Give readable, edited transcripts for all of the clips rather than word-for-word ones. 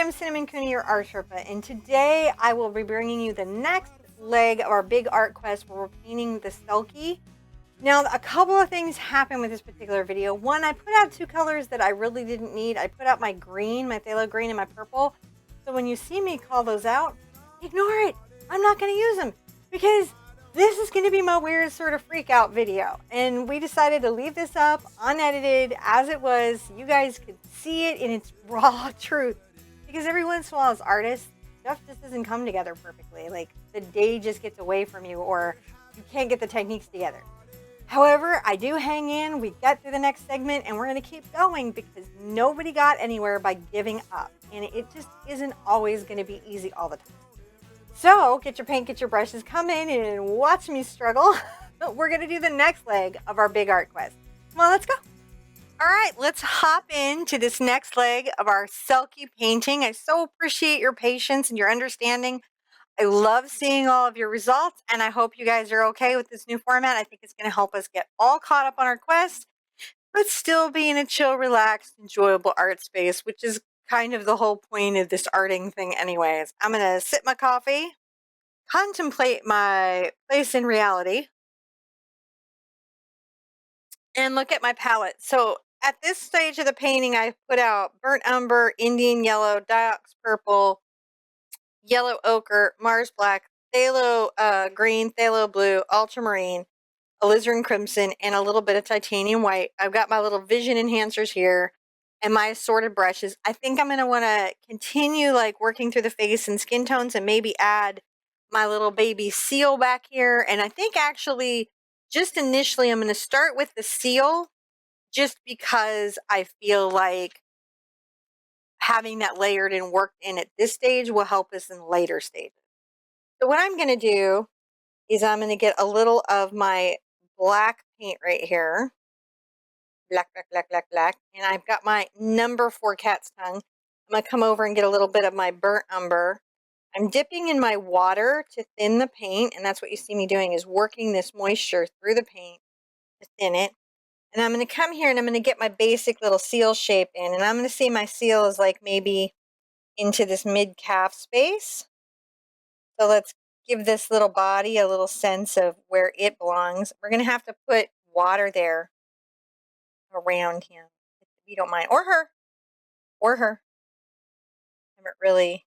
I'm Cinnamon Cooney, your Art Sherpa, and today I will be bringing you the next leg of our big art quest where we're painting the Selkie. Now, a couple of things happened with this particular video. One, I put out two colors that I really didn't need. I put out my green, my phthalo green, and my purple. So when you see me call those out, ignore it. I'm not going to use them because this is going to be my weird sort of freak out video. And we decided to leave this up unedited as it was. So you guys could see it in its raw truth. Because every once in a while as artists, stuff just doesn't come together perfectly. Like the day just gets away from you or you can't get the techniques together. However, I do hang in, we get through the next segment, and we're going to keep going because nobody got anywhere by giving up. And it just isn't always going to be easy all the time. So get your paint, get your brushes, come in and watch me struggle. We're going to do the next leg of our big art quest. Come on, let's go. All right, let's hop into this next leg of our Selkie painting. I so appreciate your patience and your understanding. I love seeing all of your results, and I hope you guys are okay with this new format. I think it's going to help us get all caught up on our quest, but still be in a chill, relaxed, enjoyable art space, which is kind of the whole point of this arting thing anyways. I'm going to sip my coffee, contemplate my place in reality, and look at my palette. So at this stage of the painting, I put out burnt umber, Indian yellow, diox purple, yellow ochre, Mars black, phthalo green, phthalo blue, ultramarine, alizarin crimson, and a little bit of titanium white. I've got my little vision enhancers here and my assorted brushes. I think I'm going to want to continue like working through the face and skin tones and maybe add my little baby seal back here. And I think actually just initially I'm going to start with the seal just because I feel like having that layered and worked in at this stage will help us in later stages. So what I'm going to do is I'm going to get a little of my black paint right here. Black, black, black, black, black. And I've got my number 4 cat's tongue. I'm going to come over and get a little bit of my burnt umber. I'm dipping in my water to thin the paint. And that's what you see me doing is working this moisture through the paint to thin it. And I'm going to come here and I'm going to get my basic little seal shape in. And I'm going to see my seal is like maybe into this mid-calf space. So let's give this little body a little sense of where it belongs. We're going to have to put water there around him, if you don't mind. Or her. Or her. I haven't really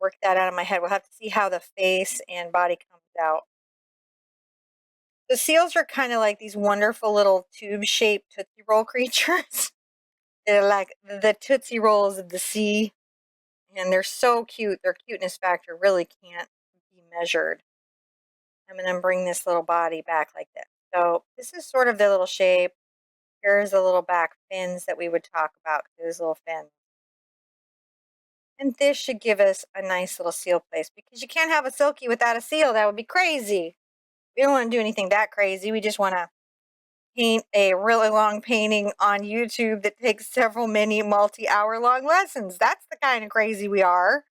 worked that out of my head. We'll have to see how the face and body comes out. The seals are kind of like these wonderful little tube-shaped Tootsie Roll creatures. They're like the Tootsie Rolls of the sea. And they're so cute. Their cuteness factor really can't be measured. I'm going to bring this little body back like this. So this is sort of the little shape. Here's the little back fins that we would talk about. There's little fins. And this should give us a nice little seal place because you can't have a Selkie without a seal. That would be crazy. We don't want to do anything that crazy. We just want to paint a really long painting on YouTube that takes several many multi-hour long lessons. That's the kind of crazy we are.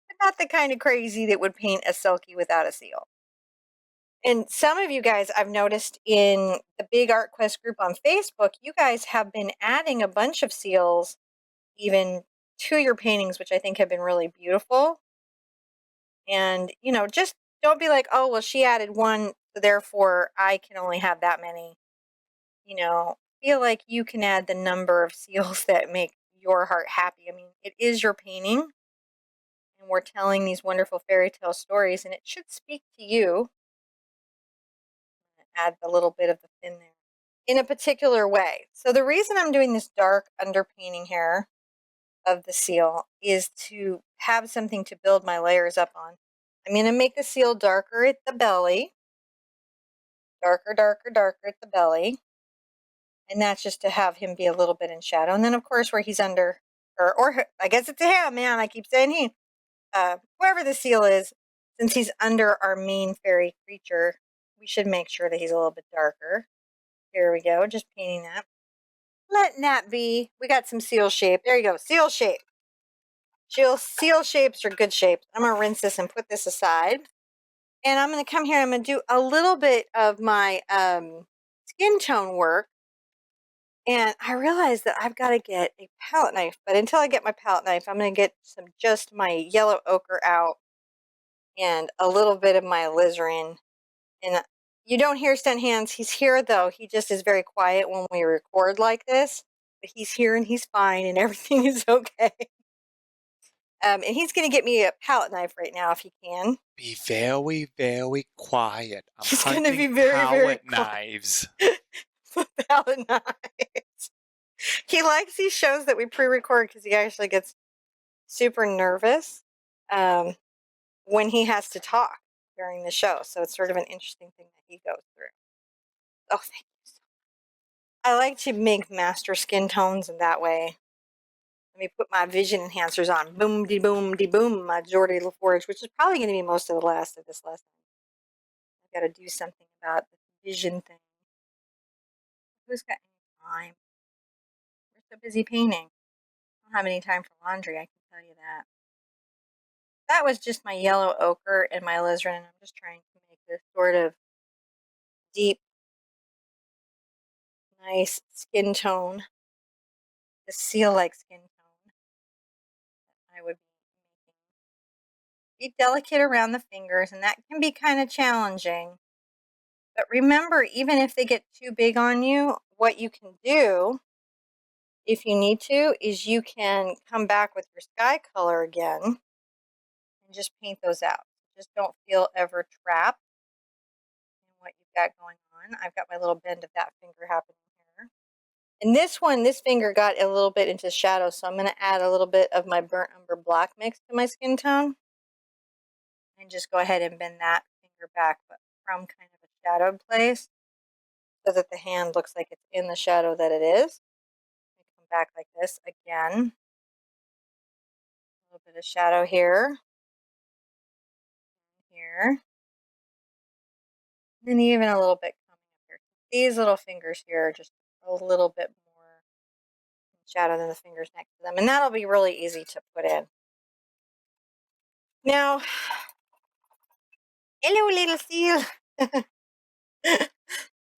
But not the kind of crazy that would paint a Selkie without a seal. And some of you guys I've noticed in the Big Art Quest group on Facebook, you guys have been adding a bunch of seals even to your paintings, which I think have been really beautiful. And, you know, just don't be like, oh, well, she added one, so therefore I can only have that many. You know, feel like you can add the number of seals that make your heart happy. I mean, it is your painting, and we're telling these wonderful fairy tale stories, and it should speak to you. Add a little bit of the fin there in a particular way. So the reason I'm doing this dark underpainting here of the seal is to have something to build my layers up on. I'm going to make the seal darker at the belly. Darker, darker, darker at the belly. And that's just to have him be a little bit in shadow. And then, of course, where he's under, or I guess it's a him, man. I keep saying he. Whoever the seal is, since he's under our main fairy creature, we should make sure that he's a little bit darker. Here we go, just painting that. Letting that be. We got some seal shape. There you go, seal shape. Seal shapes are good shapes. I'm going to rinse this and put this aside. And I'm going to come here. I'm going to do a little bit of my skin tone work. And I realized that I've got to get a palette knife. But until I get my palette knife, I'm going to get just my yellow ochre out and a little bit of my alizarin. And you don't hear Stunt Hands. He's here, though. He just is very quiet when we record like this. But he's here and he's fine and everything is okay. And he's going to get me a palette knife right now if he can. Be very, very quiet. I'm He's going to be hunting very, very palette quiet. knives. Palette knives. He likes these shows that we pre-record because he actually gets super nervous when he has to talk during the show. So it's sort of an interesting thing that he goes through. Oh, thank you so much. I like to make master skin tones in that way. Let me put my vision enhancers on. Boom, de boom, de boom. My Jordi LaForge, which is probably going to be most of the last of this lesson. I've got to do something about the vision thing. Who's got any time? We're so busy painting. I don't have any time for laundry, I can tell you that. That was just my yellow ochre and my alizarin, and I'm just trying to make this sort of deep, nice skin tone, the seal-like skin tone that I would be making. Be delicate around the fingers, and that can be kind of challenging. But remember, even if they get too big on you, what you can do, if you need to, is you can come back with your sky color again and just paint those out. Just don't feel ever trapped in what you've got going on. I've got my little bend of that finger happening here. And this one, this finger got a little bit into shadow, so I'm going to add a little bit of my burnt umber black mix to my skin tone. And just go ahead and bend that finger back, but from kind of a shadowed place, so that the hand looks like it's in the shadow that it is. Come back like this again. A little bit of shadow here. Here. And even a little bit coming up here. These little fingers here are just a little bit more shadow than the fingers next to them. And that'll be really easy to put in. Now, hello, little seal.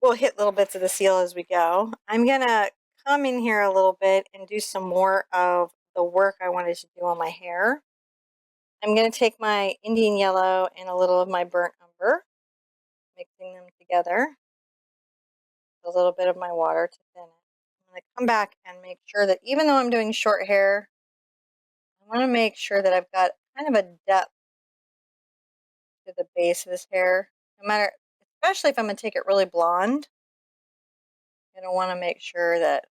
We'll hit little bits of the seal as we go. I'm going to come in here a little bit and do some more of the work I wanted to do on my hair. I'm going to take my Indian yellow and a little of my burnt umber, mixing them together. A little bit of my water to thin it. I'm going to come back and make sure that even though I'm doing short hair, I want to make sure that I've got kind of a depth to the base of this hair. No matter, especially if I'm going to take it really blonde, I'm going to want to make sure that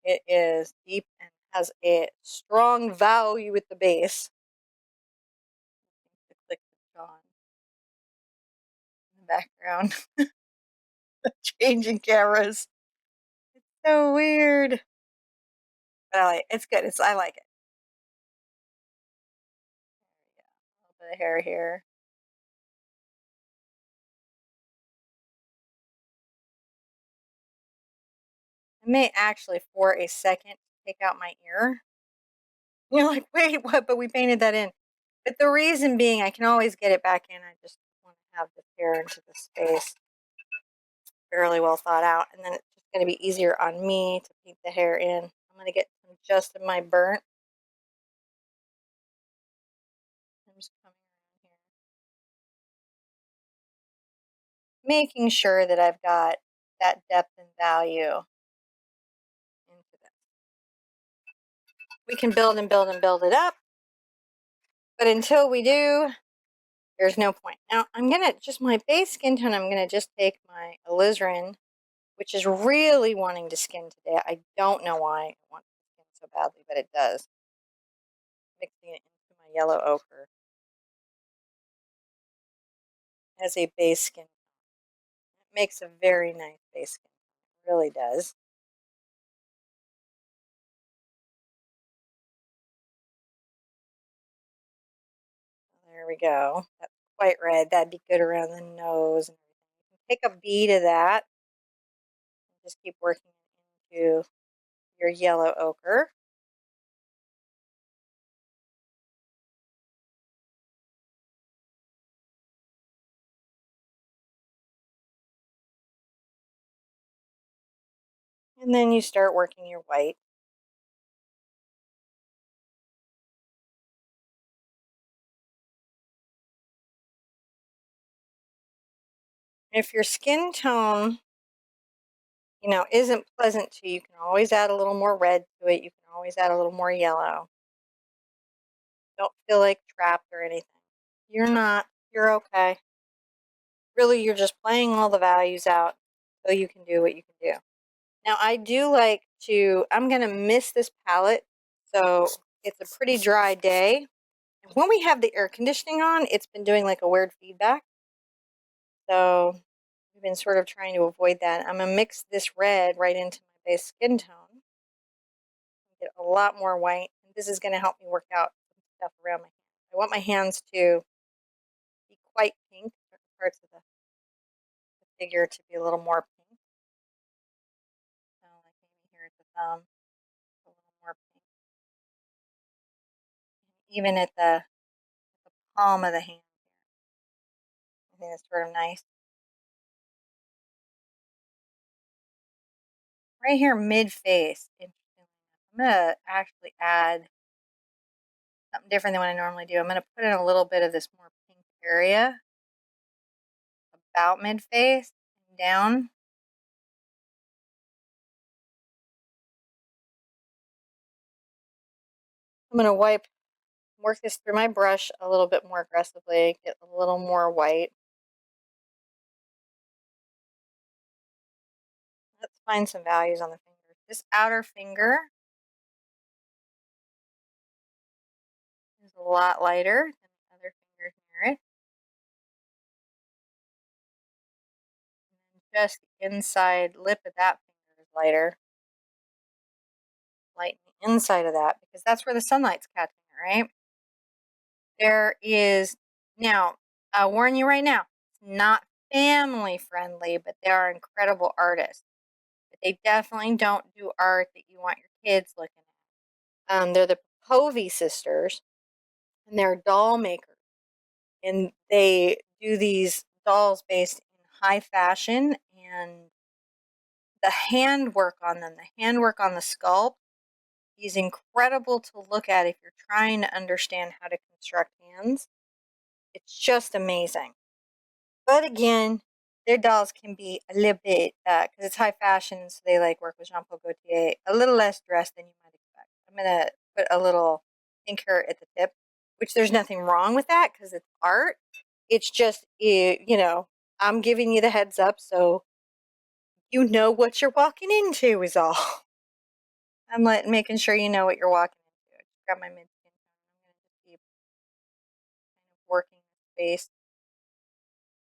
it is deep and has a strong value at the base. The click is gone in the background. Changing cameras. It's so weird. But it's good. I like it. There we go. A little bit of hair here. I may actually, for a second, take out my ear. You're like, wait, what? But we painted that in. But the reason being, I can always get it back in. I just want to have this hair into the space fairly well thought out. And then it's just going to be easier on me to paint the hair in. I'm going to get some just of my burnt. I'm just coming around here. Making sure that I've got that depth and value into this. We can build and build and build it up. But until we do, there's no point. Now, I'm going to, just my base skin tone, I'm going to just take my alizarin, which is really wanting to skin today. I don't know why it wants to skin so badly, but it does. Mixing it into my yellow ochre as a base skin tone. It makes a very nice base skin tone. It really does. There we go. That's quite red. That'd be good around the nose and everything. You can take a bead of that and just keep working into your yellow ochre. And then you start working your white. If your skin tone, isn't pleasant to you, you can always add a little more red to it. You can always add a little more yellow. Don't feel like trapped or anything. You're not. You're okay. Really, you're just playing all the values out so you can do what you can do. Now, I do like to, I'm going to mist this palette. So it's a pretty dry day. And when we have the air conditioning on, it's been doing like a weird feedback. So we've been sort of trying to avoid that. I'm going to mix this red right into my base skin tone. Get a lot more white. And this is going to help me work out some stuff around my hands. I want my hands to be quite pink, certain parts of the figure to be a little more pink. So like maybe here at the thumb, a little more pink. Even at the palm of the hand. I think it's sort of nice. Right here, mid-face, interestingly enough, I'm going to actually add something different than what I normally do. I'm going to put in a little bit of this more pink area about mid-face and down. I'm going to work this through my brush a little bit more aggressively, get a little more white. Let's find some values on the fingers. This outer finger is a lot lighter than the other fingers near it. And then just the inside lip of that finger is lighter. Lighten the inside of that because that's where the sunlight's catching it, right? There is, now, I'll warn you right now, it's not family friendly, but they are incredible artists. But they definitely don't do art that you want your kids looking at. They're the Povey sisters, and they're doll makers. And they do these dolls based in high fashion, and the handwork on them, the handwork on the sculpt, is incredible to look at if you're trying to understand how to construct hands. It's just amazing. But again, their dolls can be a little bit, because it's high fashion, so they like work with Jean Paul Gaultier, a little less dressed than you might expect. I'm going to put a little pinker at the tip, which there's nothing wrong with that because it's art. It's just, I'm giving you the heads up so you know what you're walking into is all. I'm making sure you know what you're walking into. I just grab my mid skin tone. I'm going to just keep kind of working the space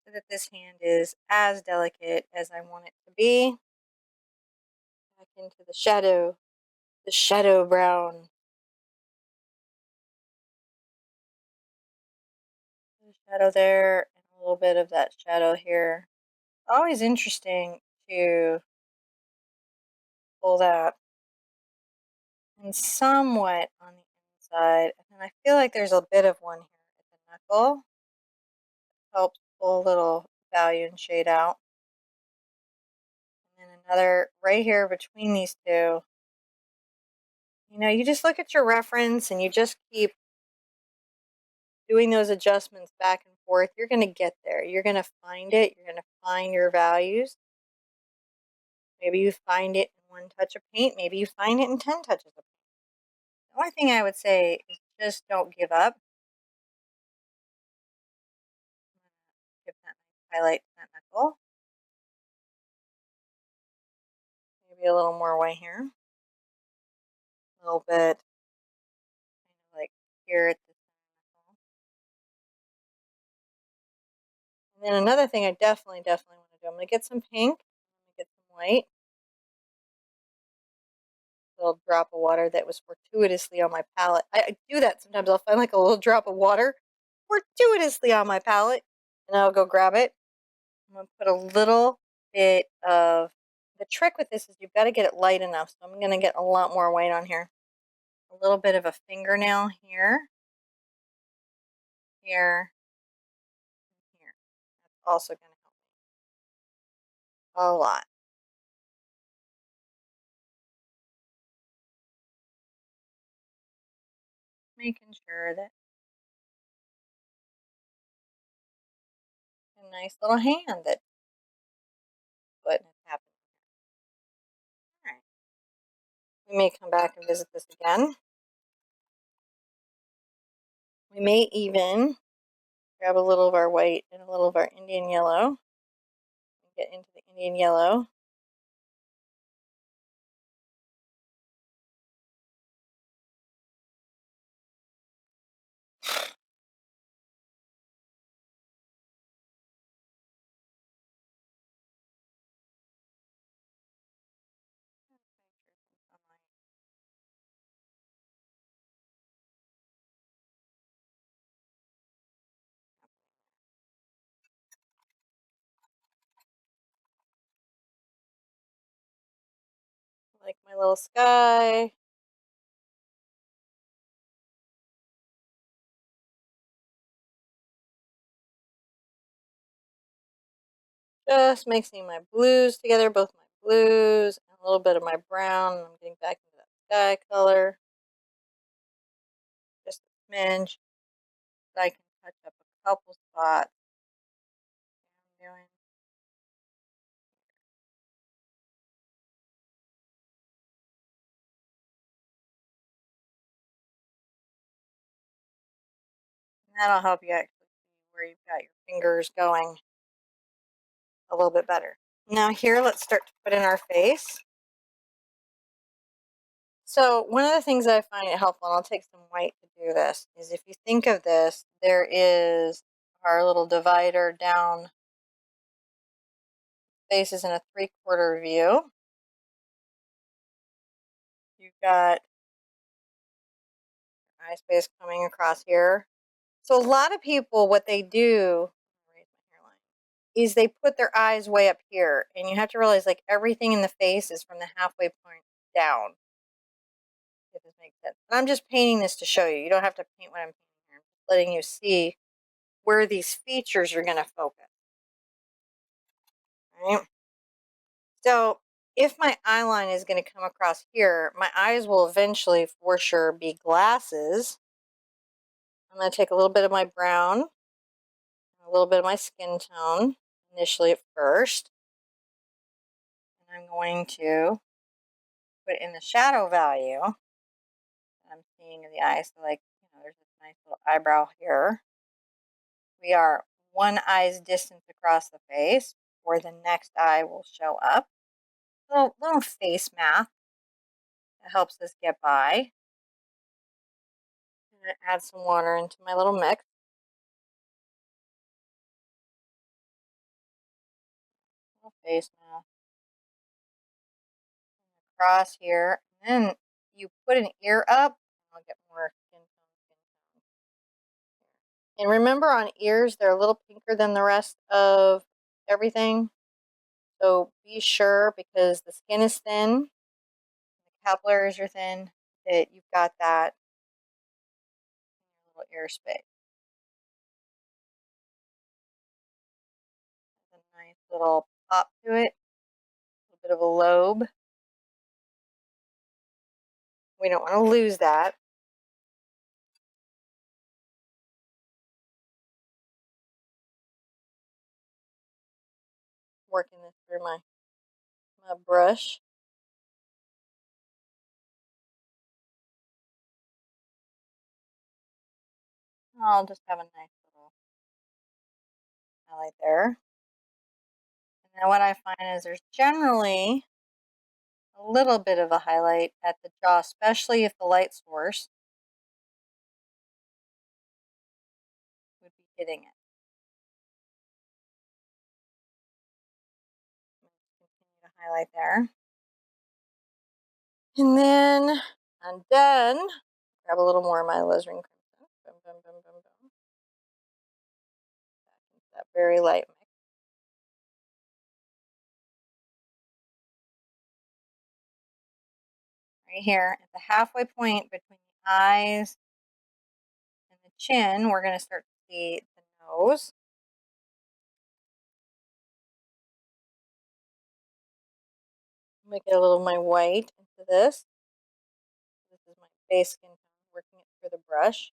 so that this hand is as delicate as I want it to be. Back into the shadow brown. The shadow there, and a little bit of that shadow here. Always interesting to pull that. And somewhat on the inside. And I feel like there's a bit of one here at the knuckle. Helps pull a little value and shade out. And then another right here between these two. You just look at your reference and you just keep doing those adjustments back and forth. You're going to get there. You're going to find it. You're going to find your values. Maybe you find it in one touch of paint. Maybe you find it in 10 touches of paint. The only thing I would say is just don't give up. Give that nice highlight to that knuckle. Maybe a little more white here. A little bit, kind of like here at the knuckle. And then another thing I definitely want to do, I'm going to get some pink. I'm going to get some white. A little drop of water that was fortuitously on my palette. I do that sometimes. I'll find like a little drop of water fortuitously on my palette, and I'll go grab it. I'm going to put a little bit of, the trick with this is you've got to get it light enough, so I'm going to get a lot more white on here. A little bit of a fingernail here, here, here. That's also going to help me a lot. making sure that a nice little hand that putting it happening. All right. We may come back and visit this again. We may even grab a little of our white and a little of our Indian yellow and get into the Indian yellow. Like my little sky. Just mixing my blues together, both my blues and a little bit of my brown. I'm getting back into that sky color. Just a smidge. So I can touch up a couple spots. I'm doing. And that'll help you actually see where you've got your fingers going a little bit better. Now here, let's start to put in our face. So one of the things that I find it helpful, and I'll take some white to do this, is if you think of this, there is our little divider down. Face is in a 3/4 view. You've got eye space coming across here. So a lot of people, what they do, raise my hairline, is they put their eyes way up here, and you have to realize like everything in the face is from the halfway point down. If this makes sense. And I'm just painting this to show you. You don't have to paint what I'm painting here. I'm just letting you see where these features are going to focus. Right? So if my eye line is going to come across here, my eyes will eventually for sure be glasses. I'm going to take a little bit of my brown, a little bit of my skin tone initially at first. And I'm going to put in the shadow value that I'm seeing in the eye. So like, there's this nice little eyebrow here. We are one eye's distance across the face, where the next eye will show up. Little face math that helps us get by. I'm going to add some water into my little mix. Little face math. Across here. And then you put an ear up. I'll get more skin tone. And remember, on ears, they're a little pinker than the rest of everything. So be sure, because the skin is thin, the capillaries are thin, that you've got that in your little ear space. There's a nice little pop to it, a little bit of a lobe. We don't want to lose that. Working this through my brush. I'll just have a nice little highlight there. And then what I find is there's generally a little bit of a highlight at the jaw, especially if the light source would be hitting it. Continue to highlight there. And then I'm done. Grab a little more of my alizarin crimson. Boom, boom, boom, boom, boom. Back into that very light mix. Right here at the halfway point between the eyes and the chin, we're going to start to see the nose. I'm going to get a little of my white into this. This is my base skin tone, working it through the brush.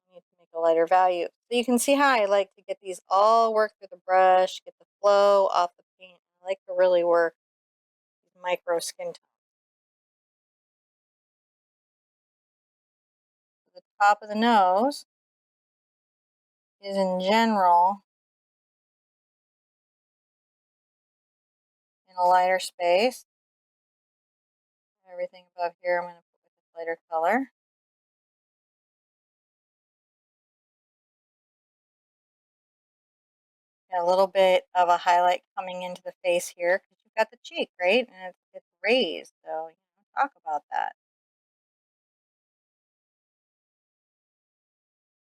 I need to make a lighter value. So you can see how I like to get these all work through the brush, get the flow off the paint. I like to really work these micro skin tones. The top of the nose is in general in a lighter space. Everything above here I'm going to put with this lighter color. Got a little bit of a highlight coming into the face here because you've got the cheek, right? And it's raised, so talk about that.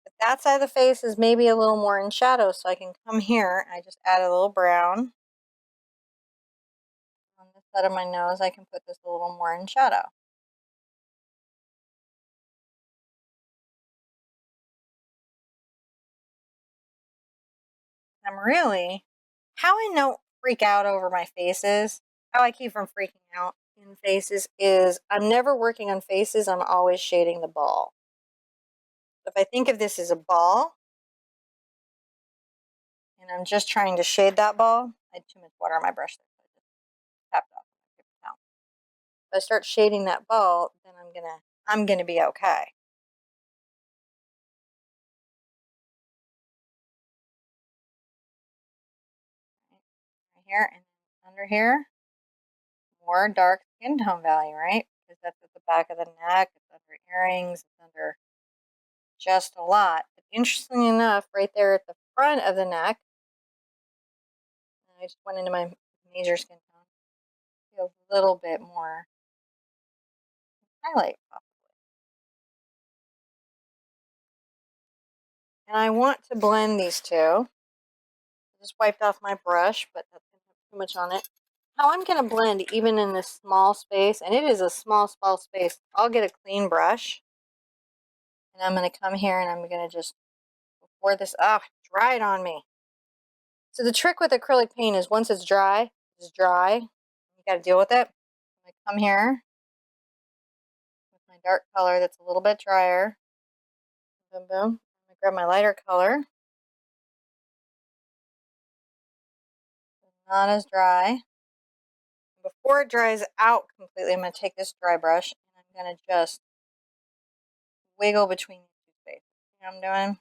But that side of the face is maybe a little more in shadow, so I can come here and I just add a little brown. On this side of my nose, I can put this a little more in shadow. How I don't freak out over my faces, how I keep from freaking out in faces is I'm never working on faces, I'm always shading the ball. If I think of this as a ball, and I'm just trying to shade that ball, I had too much water on my brush there, so I just tapped off my paper towel. If I start shading that ball, then I'm gonna be okay. Right here and under here, more dark skin tone value, right? Because that's at the back of the neck, it's under earrings, it's under just a lot. But interestingly enough, right there at the front of the neck, I just went into my major skin tone, feels a little bit more highlight possibly. And I want to blend these two. I just wiped off my brush, but that's going to have too much on it. How I'm going to blend even in this small space, and it is a small space, I'll get a clean brush. And I'm going to come here and I'm going to just, before this, dry it on me. So the trick with acrylic paint is once it's dry, it's dry. You got to deal with it. I come here with my dark color that's a little bit drier. Boom, boom. I'm going to grab my lighter color. Not as dry. Before it dries out completely, I'm going to take this dry brush and I'm going to just wiggle between these two spaces. See what I'm doing?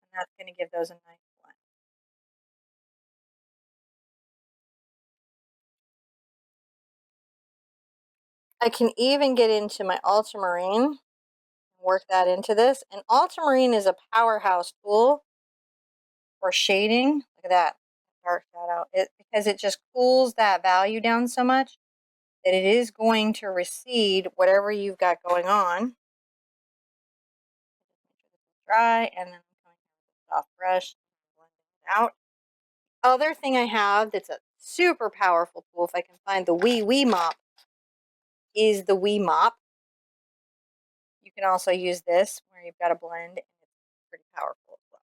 And that's going to give those a nice blend. I can even get into my ultramarine and work that into this. And ultramarine is a powerhouse tool for shading. Look at that dark shadow. Because it just cools that value down so much that it is going to recede whatever you've got going on. Dry, and then I'm coming with a soft brush and blending it out. Other thing I have that's a super powerful tool, if I can find the wee mop, is the wee mop. You can also use this where you've got a blend, and it's pretty powerful as well.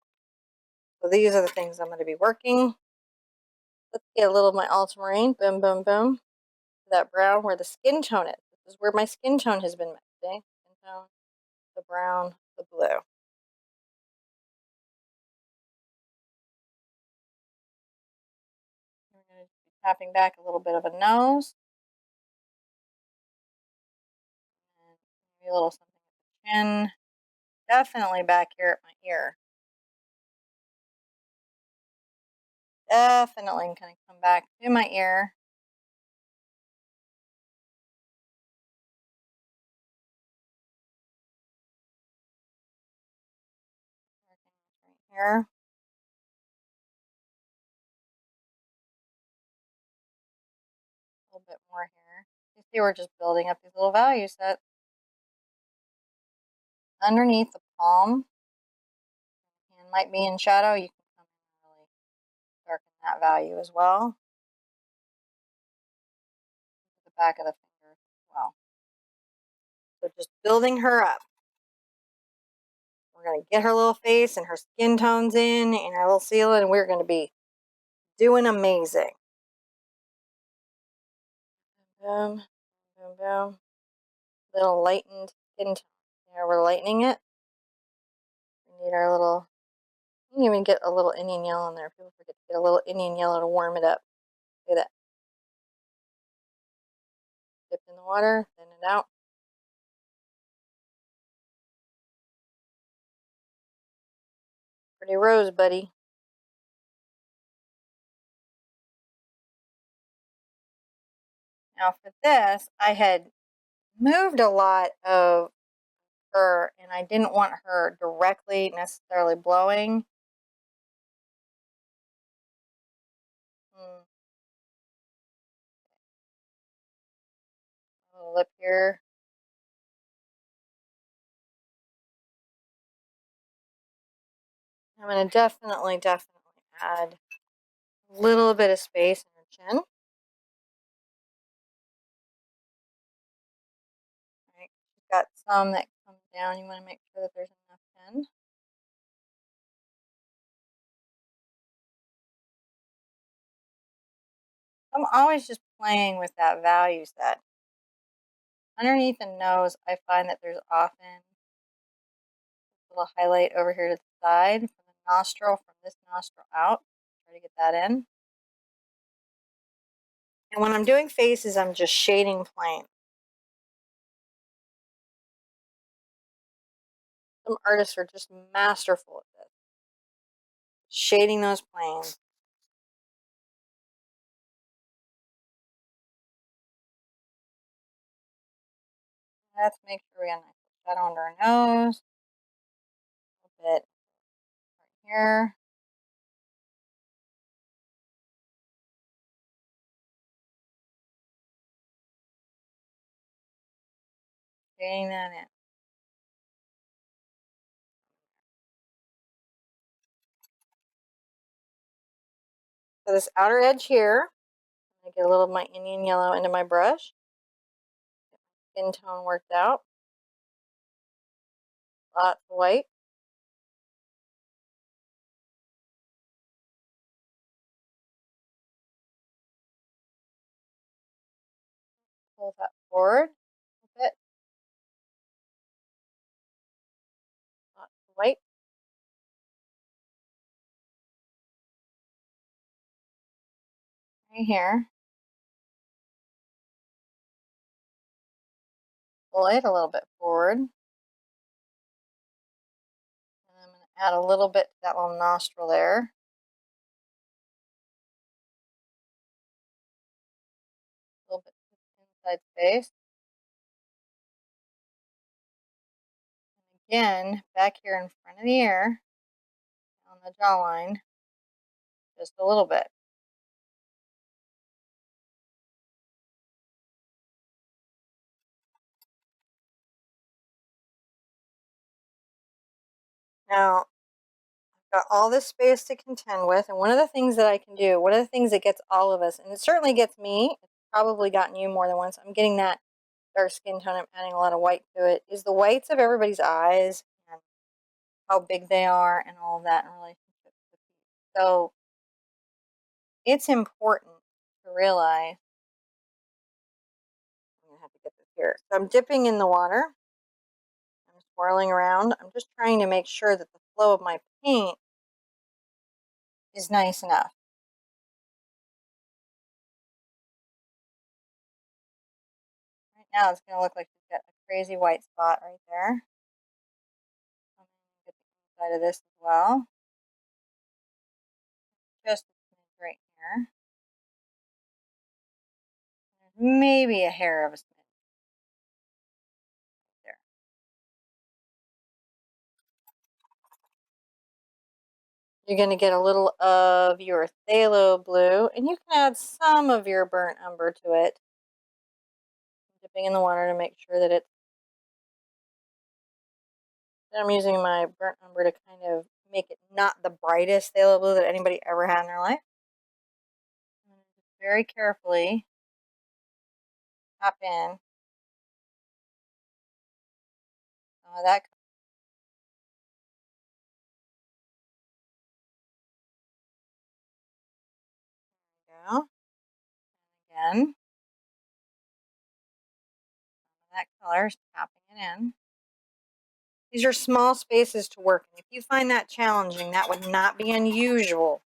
So these are the things I'm going to be working. Let's get a little of my ultramarine, boom, boom, boom, that brown where the skin tone is. This is where my skin tone has been mixed. See? Skin tone, the brown, the blue. We're going to be tapping back a little bit of a nose. And maybe a little something at the chin. Definitely back here at my ear. Definitely going to come back to my ear. Right here. A little bit more here. You see we're just building up these little value sets. Underneath the palm, and might be in shadow, you can come in and really darken that value as well. The back of the finger as well. So just building her up. We're going to get her little face and her skin tones in and our little sealant, and we're going to be doing amazing. Boom, boom, boom. little lightened skin tone. There, we're lightening it. We need our little, you can even get a little Indian yellow in there. People forget to get a little Indian yellow to warm it up. Look at that. Dip in the water, thin it out. Pretty rose, buddy. Now for this, I had moved a lot of her, and I didn't want her directly necessarily blowing. Little lip here. I'm going to definitely add a little bit of space in her chin. Right. She's got some that comes down. You want to make sure that there's enough pen. I'm always just playing with that value set. Underneath the nose, I find that there's often a little highlight over here to the side from the nostril, from this nostril out. Try to get that in. And when I'm doing faces, I'm just shading plain. Some artists are just masterful at this. Shading those planes. Let's make sure we have a nice shadow under our nose. A little bit right here. Shading that in. So this outer edge here, I get a little of my Indian yellow into my brush. Get my skin tone worked out. Lots of white. Pull that forward a bit. Lots of white. Right here. Pull it a little bit forward. And I'm going to add a little bit to that little nostril there. A little bit inside space. And again, back here in front of the ear, on the jawline, just a little bit. Now, got all this space to contend with, and one of the things that I can do, one of the things that gets all of us, and it certainly gets me, it's probably gotten you more than once, I'm getting that dark skin tone, I'm adding a lot of white to it, is the whites of everybody's eyes and how big they are and all of that in relationship to the feet. So it's important to realize, I'm gonna have to get this here. So I'm dipping in the water, I'm swirling around, I'm just trying to make sure that the flow of my paint is nice enough. Right now it's going to look like you've got a crazy white spot right there. I'm going to get the inside of this as well. Just right here. There's maybe a hair of a smidge there. You're going to get a little of your phthalo blue, and you can add some of your burnt umber to it. Dipping in the water to make sure that it's. I'm using my burnt umber to kind of make it not the brightest phthalo blue that anybody ever had in their life. Just very carefully tap in some of that. There we go. And again. that color is tapping it in. These are small spaces to work in. If you find that challenging, that would not be unusual.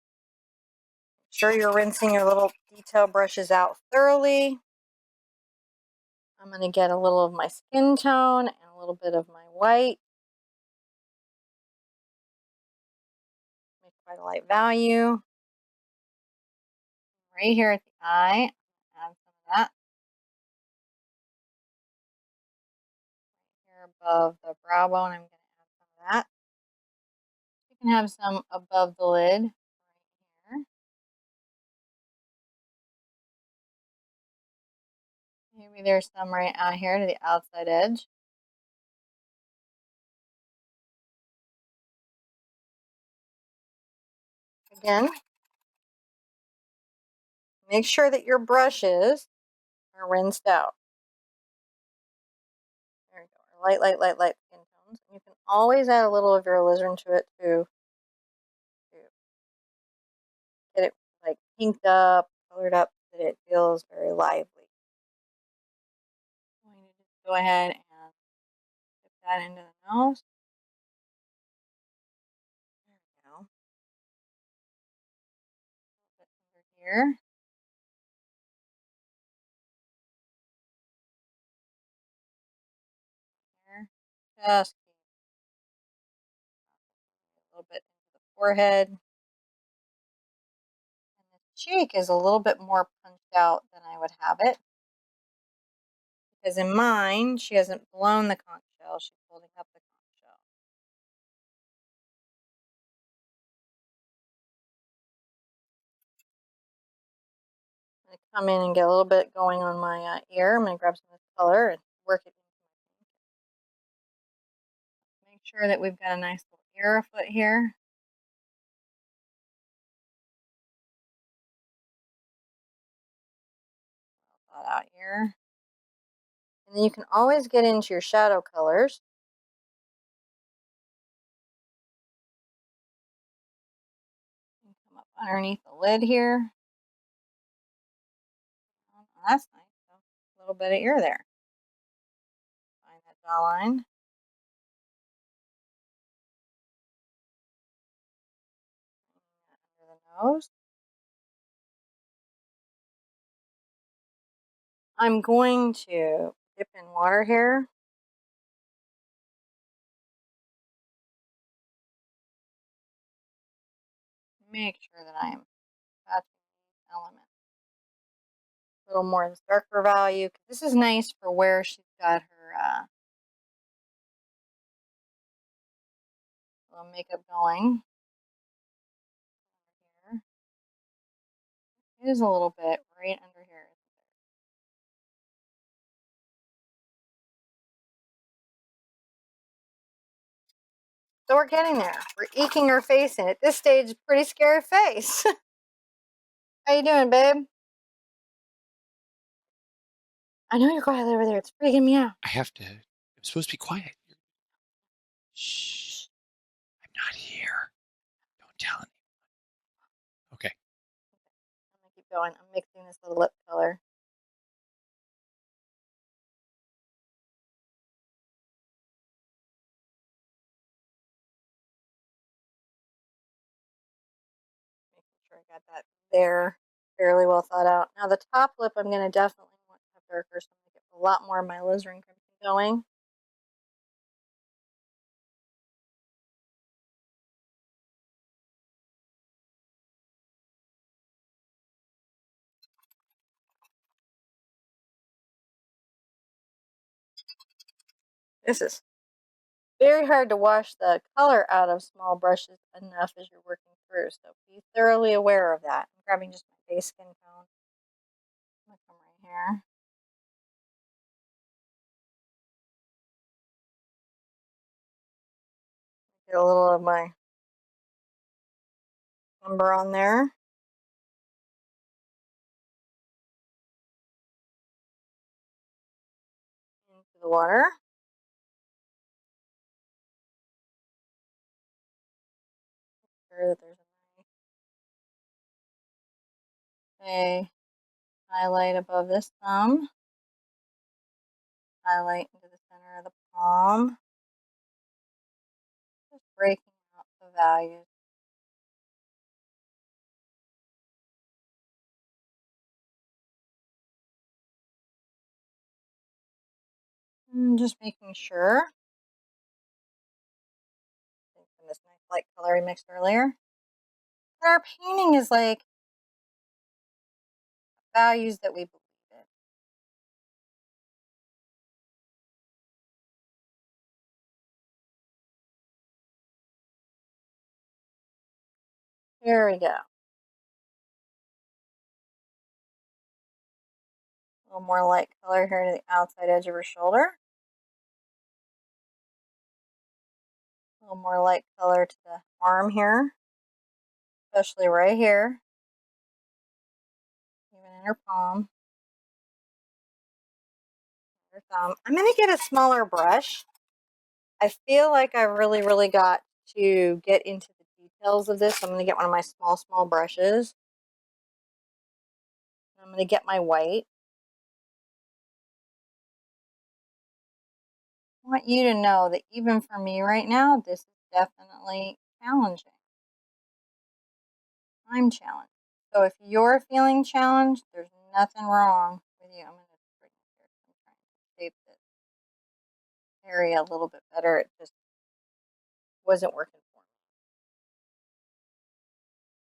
Make sure you're rinsing your little detail brushes out thoroughly. I'm going to get a little of my skin tone and a little bit of my white. Make quite a light value. Right here at the eye, add some of that. Right here above the brow bone, I'm going to add some of that. You can have some above the lid right here. Maybe there's some right out here to the outside edge. Again, make sure that your brushes are rinsed out. There you go. Light, light, light, light skin tones. And you can always add a little of your alizarin to it to get it like pinked up, colored up, so that it feels very lively. I'm going to just go ahead and dip that into the nose. There we go. A little bit under here. Here. Just a little bit into the forehead. And the cheek is a little bit more punched out than I would have it. Because in mine, she hasn't blown the conch shell. She's holding up the conch shell. I'm going to come in and get a little bit going on my ear. I'm going to grab some of this color and work it into my pink. Make sure that we've got a nice little ear foot here. Well thought out ear. And then you can always get into your shadow colors. And come up underneath the lid here. Oh, that's nice. So a little bit of ear there. Find that jawline. Under the nose. I'm going to dip in water here. Make sure that I'm touching these elements. A little more of this darker value. This is nice for where she's got her little makeup going. Here. It is a little bit right under here. So we're getting there. We're eking her face in. At this stage, pretty scary face. How you doing, babe? I know you're quiet over there. It's freaking me out. I have to. I'm supposed to be quiet. Shh. I'm not here. Don't tell anyone. Okay. I'm gonna keep going. I'm mixing this little lip color. Making sure I got that there fairly well thought out. Now the top lip, I'm gonna definitely want to have darker, so I'm gonna get a lot more of my alizarin crimson going. This is very hard to wash the color out of small brushes enough as you're working through, so be thoroughly aware of that. I'm grabbing just my base skin tone. I'm gonna come right here. Get a little of my umber on there. Into the water. Make sure that there's a nice highlight above this thumb. highlight into the center of the palm. Just breaking out the values. And just making sure. From this nice light color we mixed earlier. But our painting is like values that we believe in. There we go. A little more light color here to the outside edge of her shoulder. A little more light color to the arm here, especially right here, even in her palm, her thumb. I'm going to get a smaller brush. I feel like I really got to get into the details of this. So I'm going to get one of my small brushes. I'm going to get my white. I want you to know that even for me right now, this is definitely challenging. I'm challenged. So if you're feeling challenged, there's nothing wrong with you. I'm going to bring it here. I'm trying to shape this area a little bit better. It just wasn't working for me.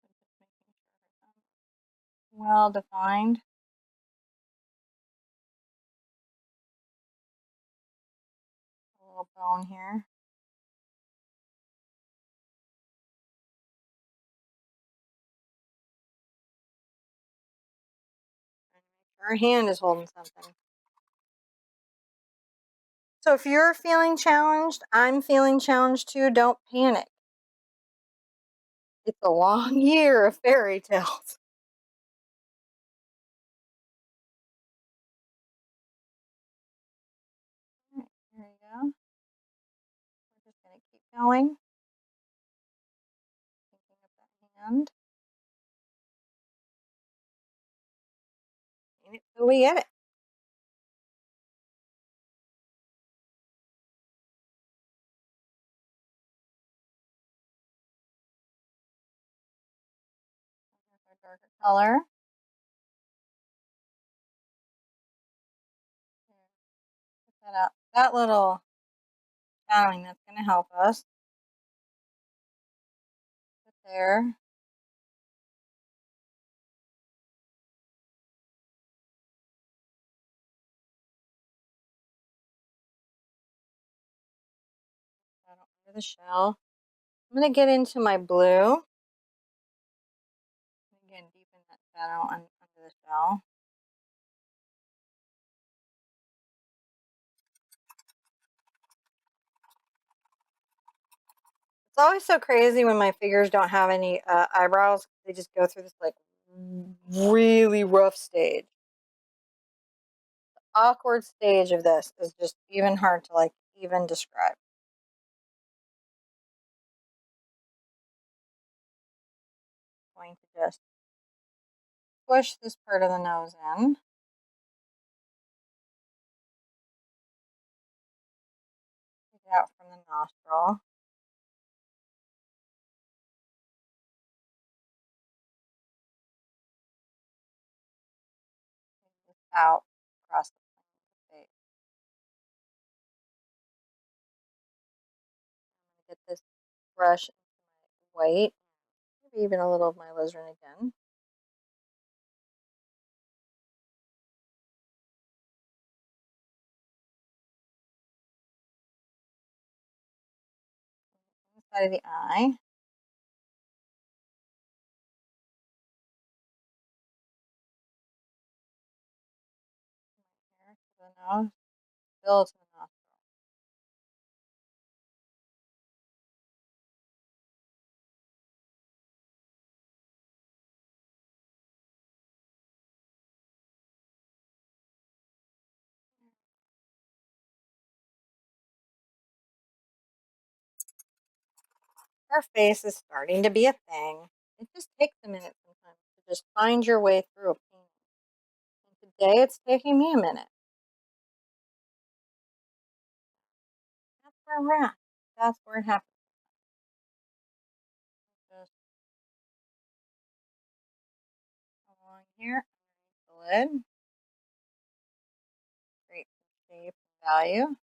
Just making sure well defined. A little bone here. Her hand is holding something. So if you're feeling challenged, I'm feeling challenged too. Don't panic. It's a long year of fairy tales. All right, here we go. We're just going to keep going. Thinking of that hand. Paint it till we get it. Our darker color. Put that out. That little shadowing, that's going to help us. Put there. Shadow under the shell. I'm going to get into my blue. Again, deepen that shadow under the shell. It's always so crazy when my figures don't have any eyebrows. They just go through this like really rough stage. The awkward stage of this is just even hard to like even describe. I'm going to just push this part of the nose in. Take it out from the nostril. Take this out across the face. I'm going to get this brush into my white, maybe even a little of my alizarin again. Inside of the eye. Here to the nose. Still to the nostril. Her face is starting to be a thing. It just takes a minute sometimes to just find your way through a painting. And today it's taking me a minute. where we're at. That's where it happens. Just along here, underneath the lid. Create some shape and value.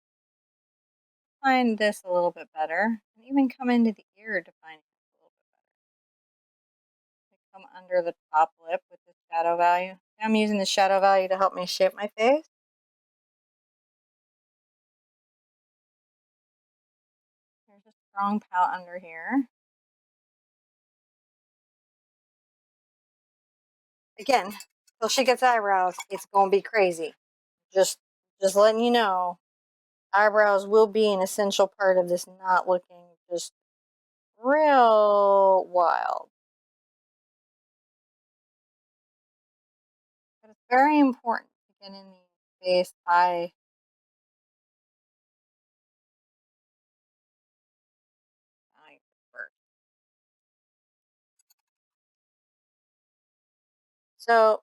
Find this a little bit better, and even come into the ear to find it a little bit better. Come under the top lip with the shadow value. I'm using the shadow value to help me shape my face. There's a strong pout under here. Again, till she gets eyebrows, it's gonna be crazy. Just letting you know, eyebrows will be an essential part of this not looking just real wild. But it's very important to get in the face, eye. First. So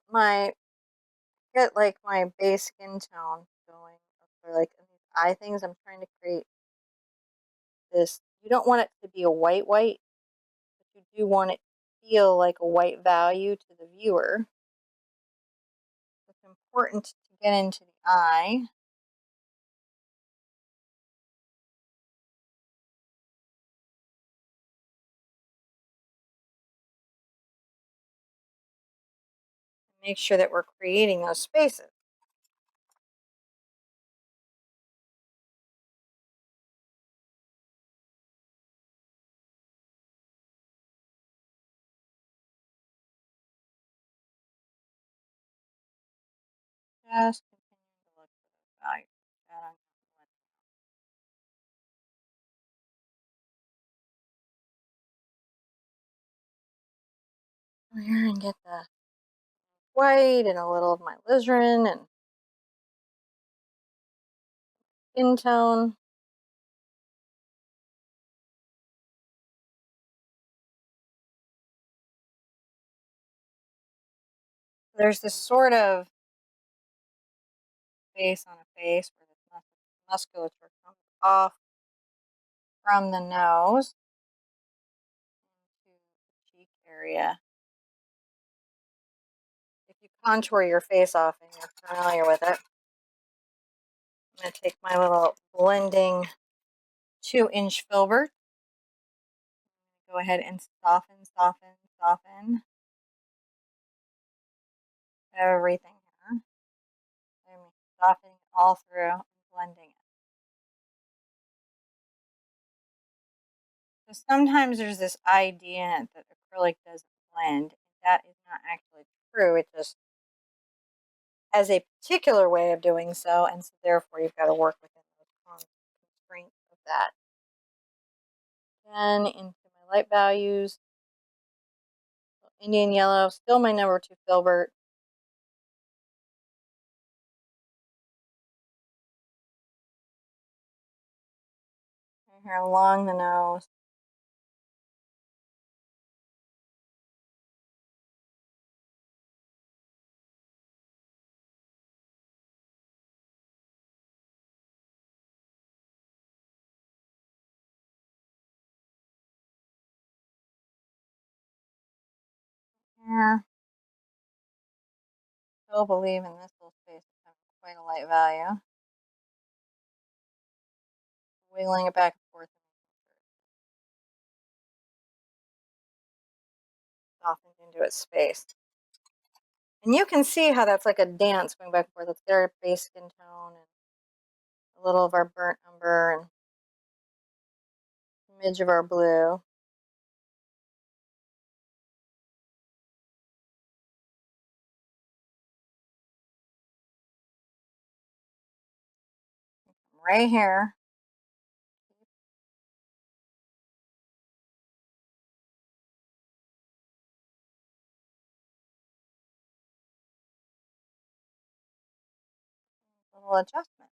get like my base skin tone going for like these eye things. I'm trying to create this. You don't want it to be a white, but you do want it to feel like a white value to the viewer. It's important to get into the eye. Make sure that we're creating those spaces. Just continue to look for those values. Here and get the white and a little of my alizarin and skin tone. There's this sort of face on a face where the musculature comes off from the nose into the cheek area. If you contour your face off and you're familiar with it, I'm going to take my little blending 2-inch filbert. Go ahead and soften everything here. I'm softening it all through and blending it. So sometimes there's this idea that acrylic doesn't blend. That is not actually true. It just has a particular way of doing so, and so therefore you've got to work within those constraints of that. Then into my light values, Indian yellow, still my number 2 filbert. Here along the nose. Yeah. Still believe in this little space is having quite a light value. Wiggling it back and forth. Softened into its space. And you can see how that's like a dance going back and forth. Let's get our base skin tone and a little of our burnt umber and a smidge of our blue. Right here. A little adjustment.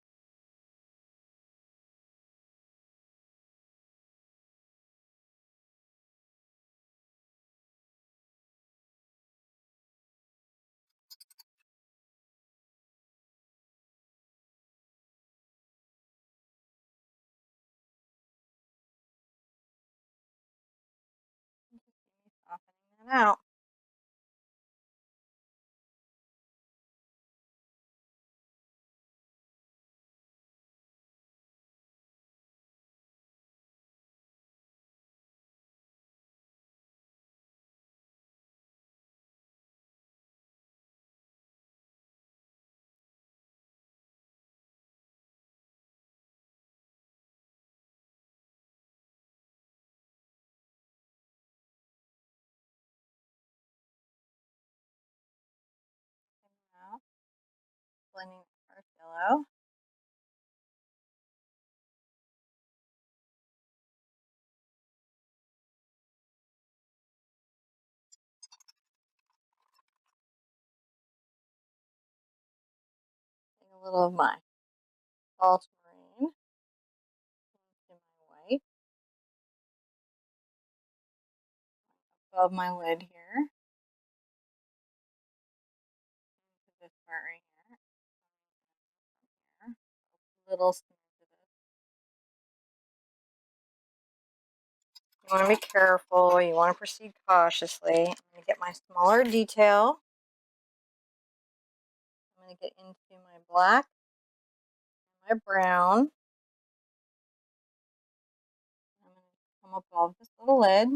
it out. Now, blending the first yellow. Take a little of my ultramarine into my white above my lid here. Into this part right here. Little smidge of this. You want to be careful. You want to proceed cautiously. I'm going to get my smaller detail. I'm going to get into my black and my brown. I'm going to come above this little lid.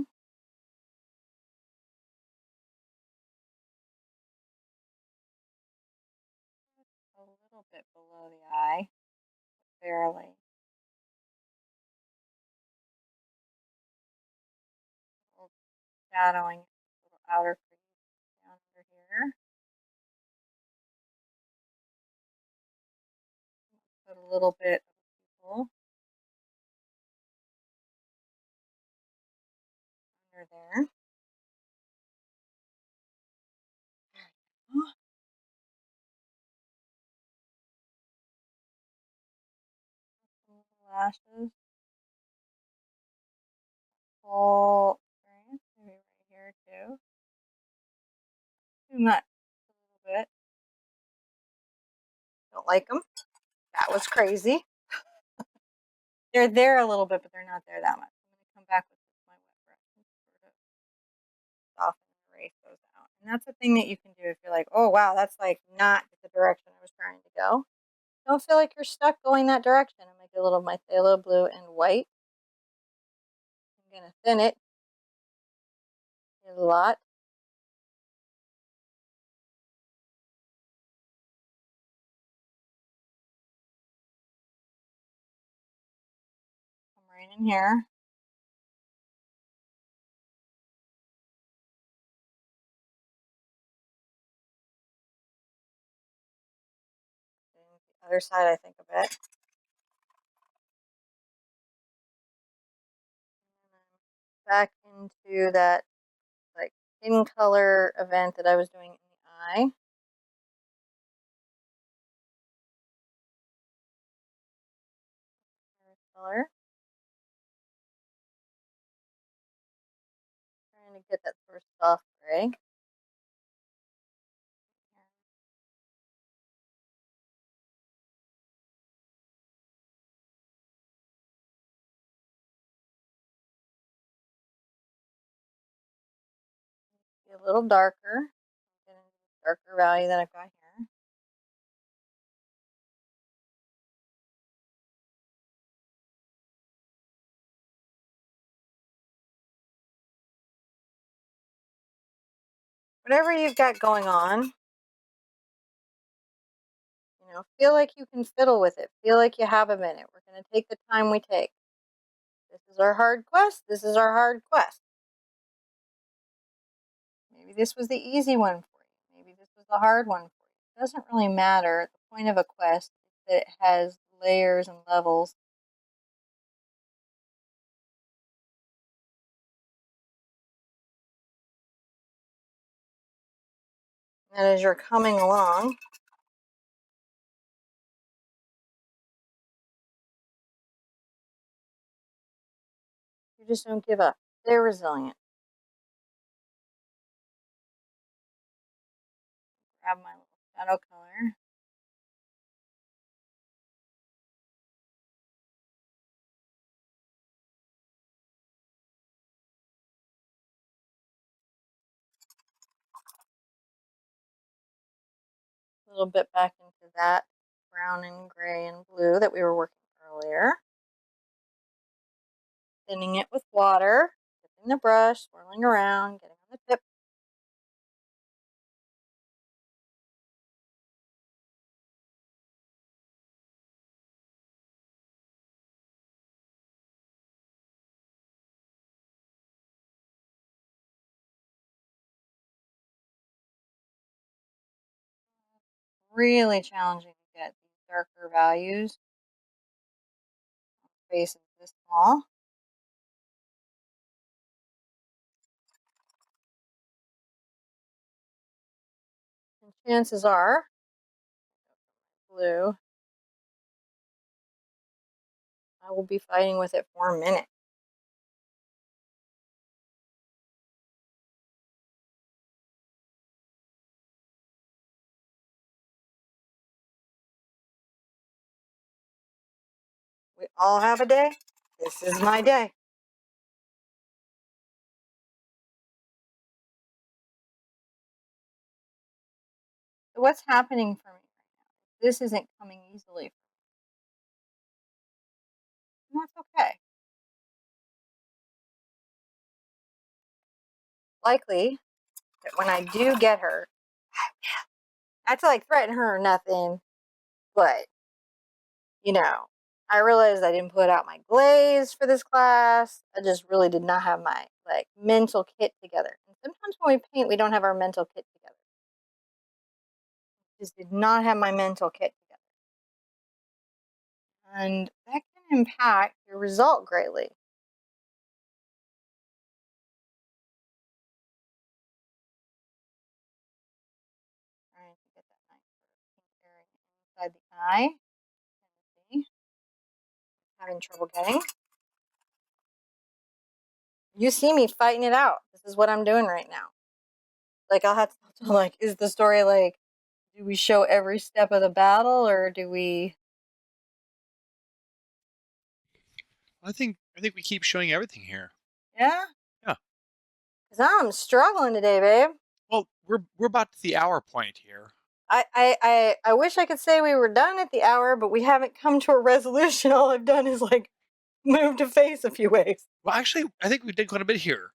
A little bit below the eye, barely. A little shadowing, a little outer crease down under here. Put a little bit of pupil under there. Lashes. Full strength, maybe right here too. Too much, a little bit. Don't like them. That was crazy. They're there a little bit, but they're not there that much. I'm going to come back with my wet brush and sort of soften and erase those out. And that's a thing that you can do if you're like, oh wow, that's like not the direction I was trying to go. Don't feel like you're stuck going that direction. I'm going to get a little of my phthalo blue and white. I'm going to thin it a lot. Come right in here. And the other side, I think, a bit. Back into that like in color event that I was doing in the eye. Color. Trying to get that sort of soft gray. Be a little darker. Get into the darker value that I've got here. Whatever you've got going on, you know, feel like you can fiddle with it. Feel like you have a minute. We're going to take the time we take. This is our hard quest. This is our hard quest. Maybe this was the easy one for you. Maybe this was the hard one for you. It doesn't really matter. The point of a quest is that it has layers and levels. And as you're coming along, you just don't give up. Stay resilient. Grab my little shadow color. little bit back into that brown and gray and blue that we were working earlier. Thinning it with water, dipping the brush, swirling around, getting on the tip. Really challenging to get these darker values. Face is this small. And chances are, blue, I will be fighting with it for a minute. We all have a day. This is my day. So what's happening for me right now? This isn't coming easily. And that's okay. Likely that when I do get her, not to like threaten her or nothing, but you know, I realized I didn't put out my glaze for this class. I just really did not have my like mental kit together. And sometimes when we paint, we don't have our mental kit together. Just did not have my mental kit together. And that can impact your result greatly. Trying to get that nice sort of pink area inside the eye. See, having trouble getting. You see me fighting it out. This is what I'm doing right now. Like I'll have to like, is the story like, do we show every step of the battle or do we? I think we keep showing everything here. Yeah. Yeah. Cause I'm struggling today, babe. Well, we're about to the hour point here. I wish I could say we were done at the hour, but we haven't come to a resolution. All I've done is like move to face a few ways. Well, actually, I think we did quite a bit here.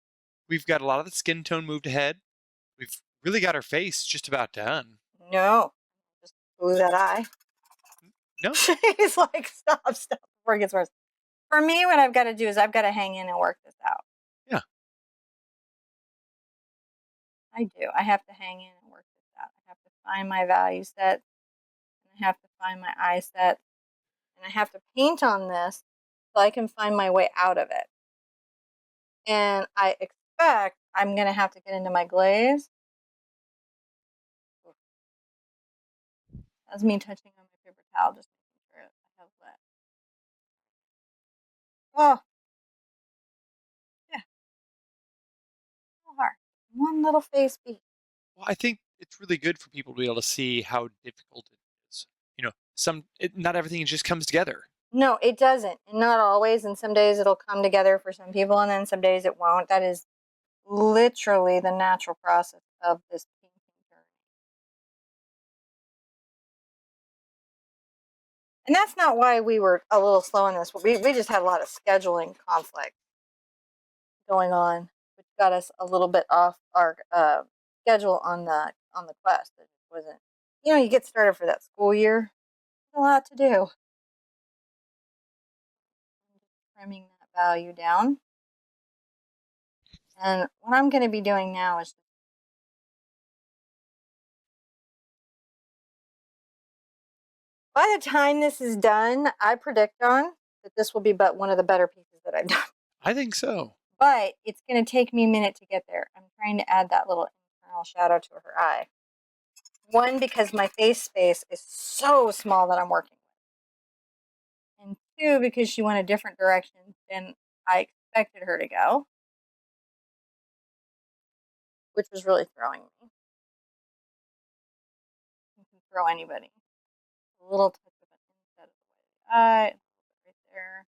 We've got a lot of the skin tone moved ahead. We've really got our face just about done. No, just lose that eye. No, She's like, stop before it gets worse. For me, what I've got to do is I've got to hang in and work this out. yeah. I do. I have to hang in and work this out. I have to find my value set, and I have to find my eye set, and I have to paint on this so I can find my way out of it. And I expect I'm going to have to get into my glaze. That's me touching on my paper towel, just making sure I have wet. Oh, yeah, so hard. One little face beat. Well, I think it's really good for people to be able to see how difficult it is. Not everything just comes together. No, it doesn't. And not always. And some days it'll come together for some people, and then some days it won't. That is literally the natural process of this painting journey. And that's not why we were a little slow in this. We just had a lot of scheduling conflict going on, which got us a little bit off our schedule on the quest. It wasn't, you get started for that school year. A lot to do. I'm just trimming that value down. And what I'm going to be doing now is by the time this is done, I predict on that this will be but one of the better pieces that I've done. I think so. But it's going to take me a minute to get there. I'm trying to add that little internal shadow to her eye. One, because my face space is so small that I'm working with. And two, because she went a different direction than I expected her to go, which was really throwing me. You can throw anybody. A little touch of an inset of the eye, right there.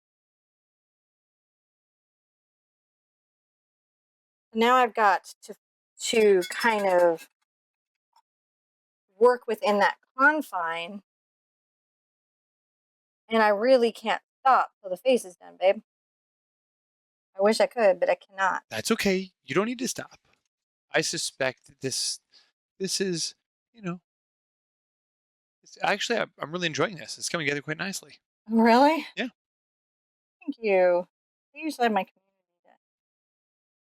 Now I've got to kind of work within that confine. And I really can't stop till the face is done, babe. I wish I could, but I cannot. That's okay. You don't need to stop. I suspect this is, you know, actually, I'm really enjoying this. It's coming together quite nicely. Really? Yeah. Thank you. I usually have my community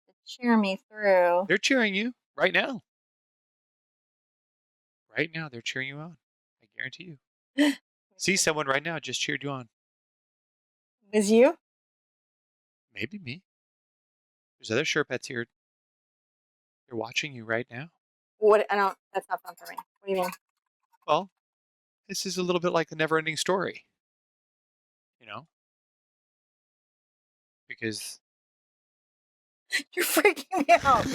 to cheer me through. They're cheering you right now. Right now, they're cheering you on. I guarantee you. See, someone right now just cheered you on. Was you? Maybe me. There's other Sherpets here. They're watching you right now. What? I don't. That's not fun for me. What do you mean? Well, this is a little bit like the never-ending story, you know, because You're freaking me out.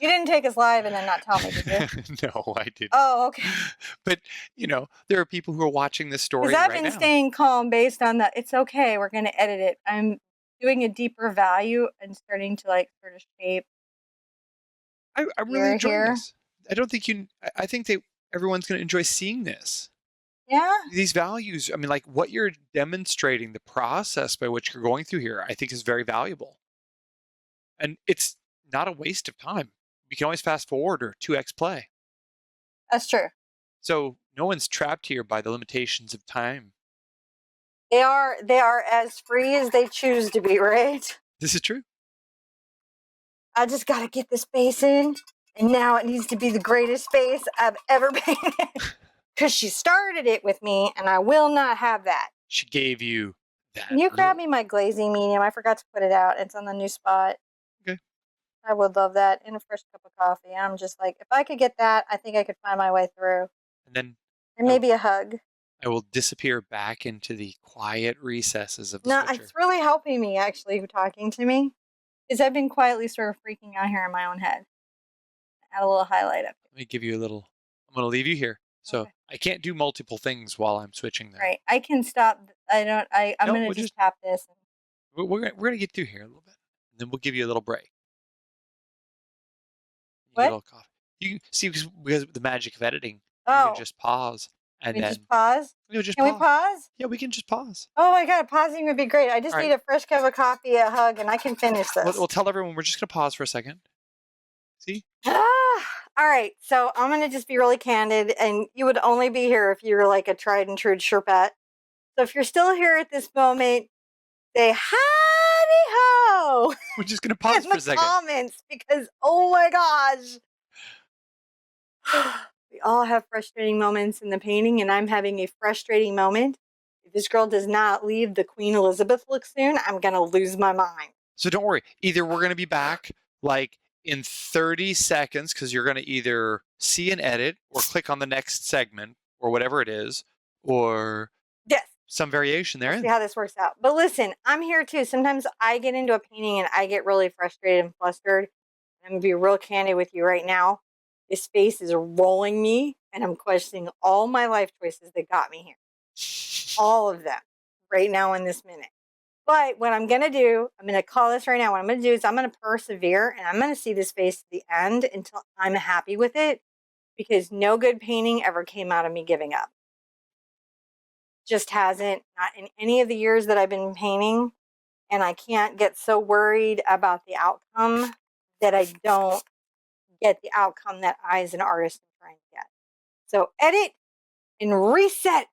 You didn't take us live and then not tell me, did you? no, I didn't. Oh, okay. But you know, there are people who are watching this story Because I've right been now. staying calm based on the. It's okay. We're going to edit it. I'm doing a deeper value and starting to like sort of shape. I'm really enjoying here. this. I don't think you. I think that everyone's going to enjoy seeing this. Yeah. These values. I mean, like what you're demonstrating, the process by which you're going through here, I think is very valuable. And it's not a waste of time. You can always fast forward or 2x play. That's true. So no one's trapped here by the limitations of time. They are as free as they choose to be, right? This is true. I just got to get this face in, and now it needs to be the greatest face I've ever painted. Because she started it with me, and I will not have that. She gave you that. Can you grab me my glazing medium? I forgot to put it out. It's on the new spot. Okay. I would love that in a fresh cup of coffee. I'm just like, if I could get that, I think I could find my way through. And then And maybe a hug. I will disappear back into the quiet recesses of the No, switcher. it's really helping me, actually, talking to me. Because I've been quietly sort of freaking out here in my own head. Add a little highlight up. Let me give you a little. I'm going to leave you here. So Okay. I can't do multiple things while I'm switching them. Right. I can stop. I'm No, going to we'll just tap this. We're going to get through here a little bit. And then we'll give you a little break. You What? get a little coffee. You see, because of the magic of editing, you Oh. can just pause and We then just pause? just Can pause. we pause? Yeah, we can just pause. Oh my God, pausing would be great. I just All need right. a fresh cup of coffee, a hug, and I can finish this. We'll tell everyone we're just going to pause for a second. See? All right, so I'm going to just be really candid, and you would only be here if you were like a tried and true Sherpette. So if you're still here at this moment, say howdy ho. We're just going to pause for a second. Comments, because oh my gosh. We all have frustrating moments in the painting, and I'm having a frustrating moment. If this girl does not leave the Queen Elizabeth look soon, I'm going to lose my mind. So don't worry. Either we're going to be back like in 30 seconds because you're going to either see an edit or click on the next segment or whatever it is, or yes, some variation there. We'll see how this works out. But listen, I'm here too. Sometimes I get into a painting and I get really frustrated and flustered. I'm going to be real candid with you right now. This face is rolling me, and I'm questioning all my life choices that got me here. All of them right now in this minute. But what I'm going to do, I'm going to call this right now. What I'm going to do is I'm going to persevere, and I'm going to see this face to the end until I'm happy with it, because no good painting ever came out of me giving up. Just hasn't, not in any of the years that I've been painting. And I can't get so worried about the outcome that I don't get the outcome that I as an artist am trying to get. So edit and reset.